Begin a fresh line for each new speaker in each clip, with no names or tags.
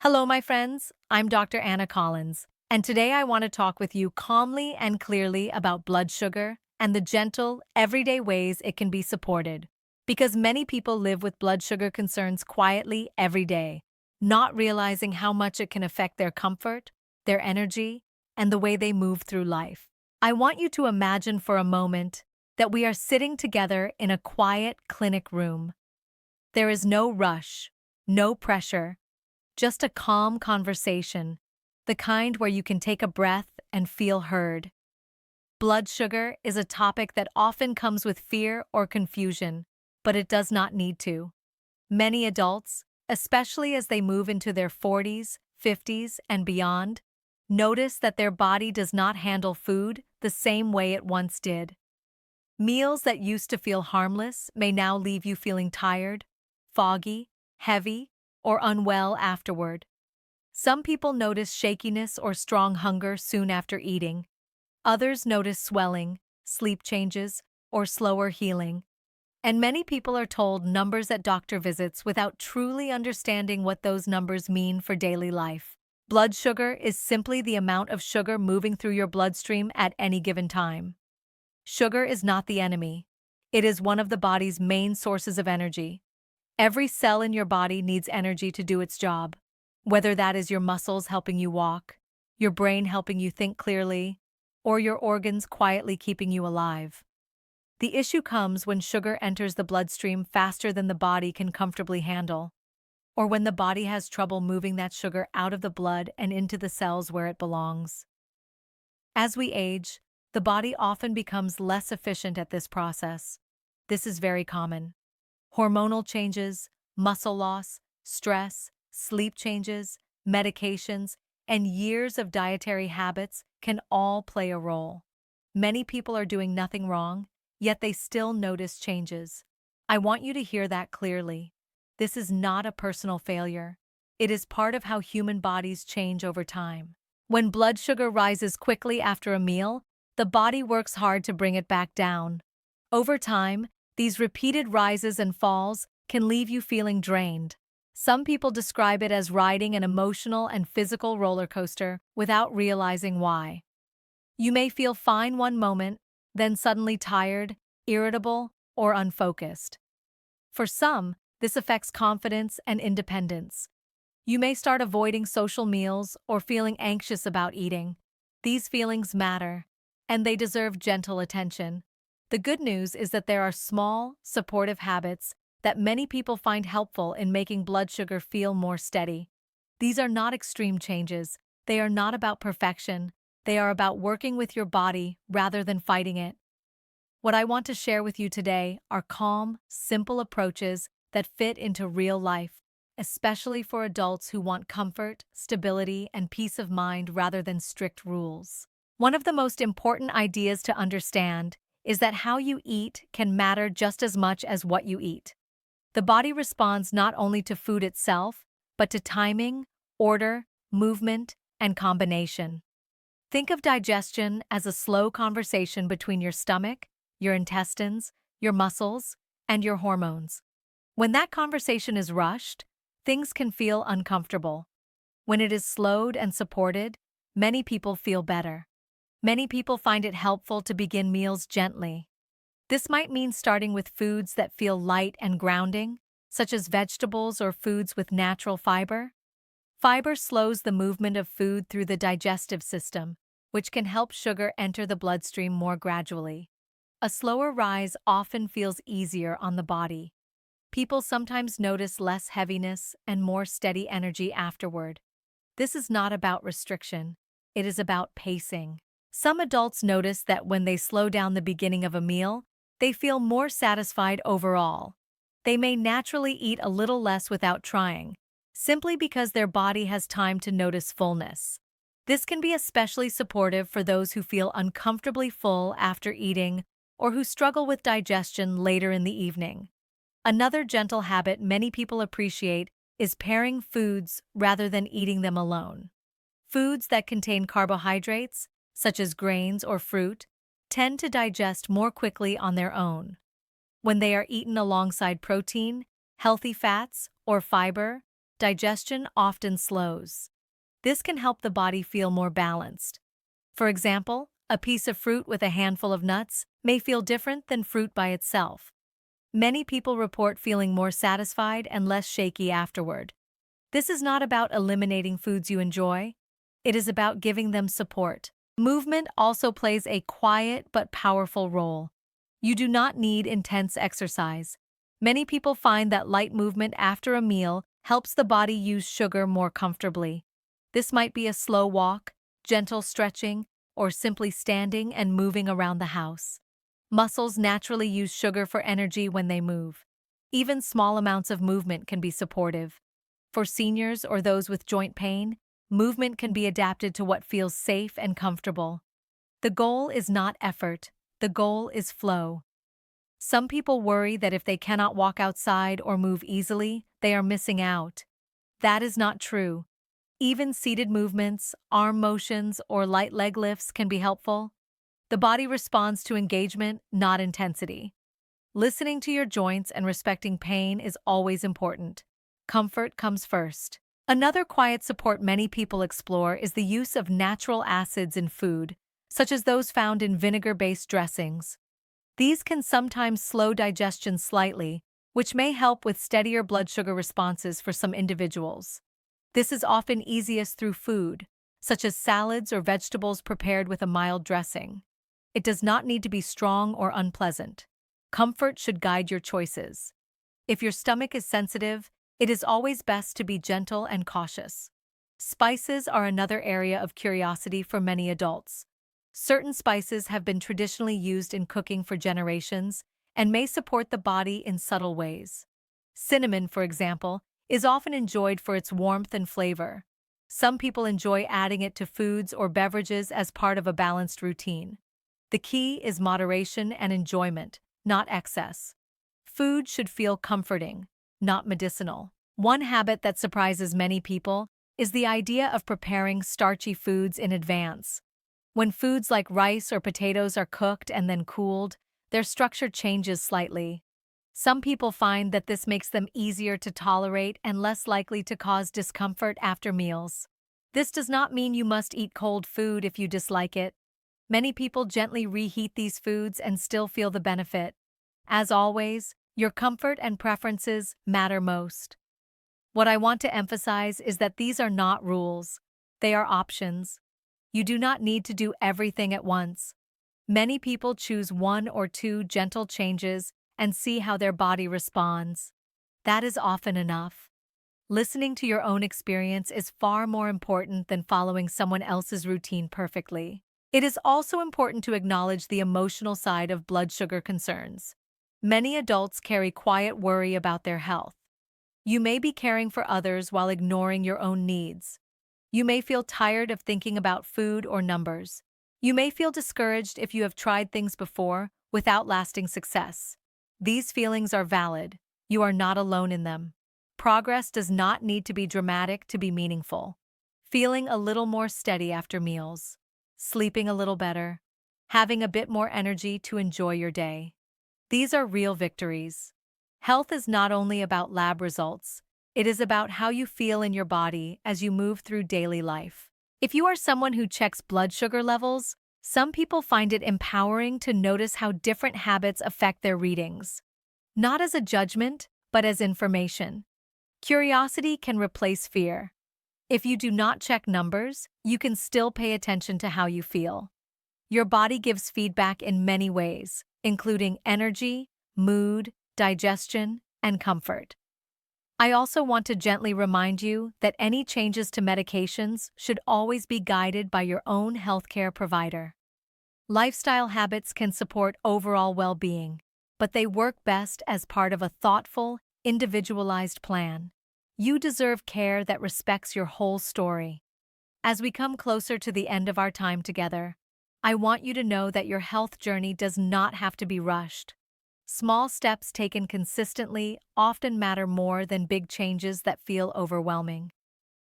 Hello, my friends. I'm Dr. Anna Collins, and today I want to talk with you calmly and clearly about blood sugar and the gentle, everyday ways it can be supported. Because many people live with blood sugar concerns quietly every day, not realizing how much it can affect their comfort, their energy, and the way they move through life. I want you to imagine for a moment that we are sitting together in a quiet clinic room. There is no rush, no pressure, just a calm conversation, the kind where you can take a breath and feel heard. Blood sugar is a topic that often comes with fear or confusion, but it does not need to. Many adults, especially as they move into their 40s, 50s, and beyond, notice that their body does not handle food the same way it once did. Meals that used to feel harmless may now leave you feeling tired, foggy, heavy, or unwell afterward. Some people notice shakiness or strong hunger soon after eating. Others notice swelling, sleep changes, or slower healing. And many people are told numbers at doctor visits without truly understanding what those numbers mean for daily life. Blood sugar is simply the amount of sugar moving through your bloodstream at any given time. Sugar is not the enemy. It is one of the body's main sources of energy. Every cell in your body needs energy to do its job, whether that is your muscles helping you walk, your brain helping you think clearly, or your organs quietly keeping you alive. The issue comes when sugar enters the bloodstream faster than the body can comfortably handle, or when the body has trouble moving that sugar out of the blood and into the cells where it belongs. As we age, the body often becomes less efficient at this process. This is very common. Hormonal changes, muscle loss, stress, sleep changes, medications, and years of dietary habits can all play a role. Many people are doing nothing wrong, yet they still notice changes. I want you to hear that clearly. This is not a personal failure. It is part of how human bodies change over time. When blood sugar rises quickly after a meal, the body works hard to bring it back down. Over time, these repeated rises and falls can leave you feeling drained. Some people describe it as riding an emotional and physical roller coaster without realizing why. You may feel fine one moment, then suddenly tired, irritable, or unfocused. For some, this affects confidence and independence. You may start avoiding social meals or feeling anxious about eating. These feelings matter, and they deserve gentle attention. The good news is that there are small, supportive habits that many people find helpful in making blood sugar feel more steady. These are not extreme changes. They are not about perfection. They are about working with your body rather than fighting it. What I want to share with you today are calm, simple approaches that fit into real life, especially for adults who want comfort, stability, and peace of mind rather than strict rules. One of the most important ideas to understand is that how you eat can matter just as much as what you eat. The body responds not only to food itself, but to timing, order, movement, and combination. Think of digestion as a slow conversation between your stomach, your intestines, your muscles, and your hormones. When that conversation is rushed, things can feel uncomfortable. When it is slowed and supported, many people feel better. Many people find it helpful to begin meals gently. This might mean starting with foods that feel light and grounding, such as vegetables or foods with natural fiber. Fiber slows the movement of food through the digestive system, which can help sugar enter the bloodstream more gradually. A slower rise often feels easier on the body. People sometimes notice less heaviness and more steady energy afterward. This is not about restriction. It is about pacing. Some adults notice that when they slow down the beginning of a meal, they feel more satisfied overall. They may naturally eat a little less without trying, simply because their body has time to notice fullness. This can be especially supportive for those who feel uncomfortably full after eating or who struggle with digestion later in the evening. Another gentle habit many people appreciate is pairing foods rather than eating them alone. Foods that contain carbohydrates, such as grains or fruit, tend to digest more quickly on their own. When they are eaten alongside protein, healthy fats, or fiber, digestion often slows. This can help the body feel more balanced. For example, a piece of fruit with a handful of nuts may feel different than fruit by itself. Many people report feeling more satisfied and less shaky afterward. This is not about eliminating foods you enjoy. It is about giving them support. Movement also plays a quiet but powerful role. You do not need intense exercise. Many people find that light movement after a meal helps the body use sugar more comfortably. This might be a slow walk, gentle stretching, or simply standing and moving around the house. Muscles naturally use sugar for energy when they move. Even small amounts of movement can be supportive. For seniors or those with joint pain, movement can be adapted to what feels safe and comfortable. The goal is not effort, the goal is flow. Some people worry that if they cannot walk outside or move easily, they are missing out. That is not true. Even seated movements, arm motions, or light leg lifts can be helpful. The body responds to engagement, not intensity. Listening to your joints and respecting pain is always important. Comfort comes first. Another quiet support many people explore is the use of natural acids in food, such as those found in vinegar-based dressings. These can sometimes slow digestion slightly, which may help with steadier blood sugar responses for some individuals. This is often easiest through food, such as salads or vegetables prepared with a mild dressing. It does not need to be strong or unpleasant. Comfort should guide your choices. If your stomach is sensitive, it is always best to be gentle and cautious. Spices are another area of curiosity for many adults. Certain spices have been traditionally used in cooking for generations and may support the body in subtle ways. Cinnamon, for example, is often enjoyed for its warmth and flavor. Some people enjoy adding it to foods or beverages as part of a balanced routine. The key is moderation and enjoyment, not excess. Food should feel comforting, not medicinal. One habit that surprises many people is the idea of preparing starchy foods in advance. When foods like rice or potatoes are cooked and then cooled, their structure changes slightly. Some people find that this makes them easier to tolerate and less likely to cause discomfort after meals. This does not mean you must eat cold food if you dislike it. Many people gently reheat these foods and still feel the benefit. As always, your comfort and preferences matter most. What I want to emphasize is that these are not rules. They are options. You do not need to do everything at once. Many people choose one or two gentle changes and see how their body responds. That is often enough. Listening to your own experience is far more important than following someone else's routine perfectly. It is also important to acknowledge the emotional side of blood sugar concerns. Many adults carry quiet worry about their health. You may be caring for others while ignoring your own needs. You may feel tired of thinking about food or numbers. You may feel discouraged if you have tried things before without lasting success. These feelings are valid. You are not alone in them. Progress does not need to be dramatic to be meaningful. Feeling a little more steady after meals, sleeping a little better, having a bit more energy to enjoy your day. These are real victories. Health is not only about lab results, it is about how you feel in your body as you move through daily life. If you are someone who checks blood sugar levels, some people find it empowering to notice how different habits affect their readings. Not as a judgment, but as information. Curiosity can replace fear. If you do not check numbers, you can still pay attention to how you feel. Your body gives feedback in many ways, including energy, mood, digestion, and comfort. I also want to gently remind you that any changes to medications should always be guided by your own healthcare provider. Lifestyle habits can support overall well-being, but they work best as part of a thoughtful, individualized plan. You deserve care that respects your whole story. As we come closer to the end of our time together, I want you to know that your health journey does not have to be rushed. Small steps taken consistently often matter more than big changes that feel overwhelming.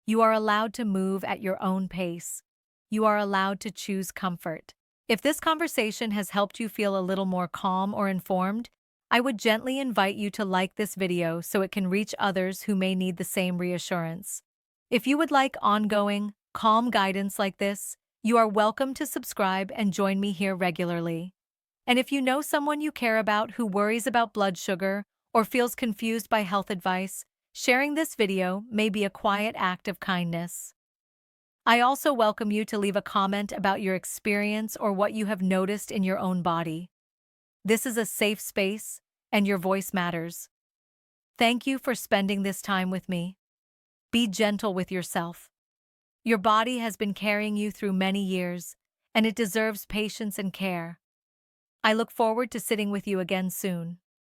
You are allowed to move at your own pace. You are allowed to choose comfort. If this conversation has helped you feel a little more calm or informed, I would gently invite you to like this video so it can reach others who may need the same reassurance. If you would like ongoing, calm guidance like this, you are welcome to subscribe and join me here regularly. And if you know someone you care about who worries about blood sugar or feels confused by health advice, sharing this video may be a quiet act of kindness. I also welcome you to leave a comment about your experience or what you have noticed in your own body. This is a safe space, and your voice matters. Thank you for spending this time with me. Be gentle with yourself. Your body has been carrying you through many years, and it deserves patience and care. I look forward to sitting with you again soon.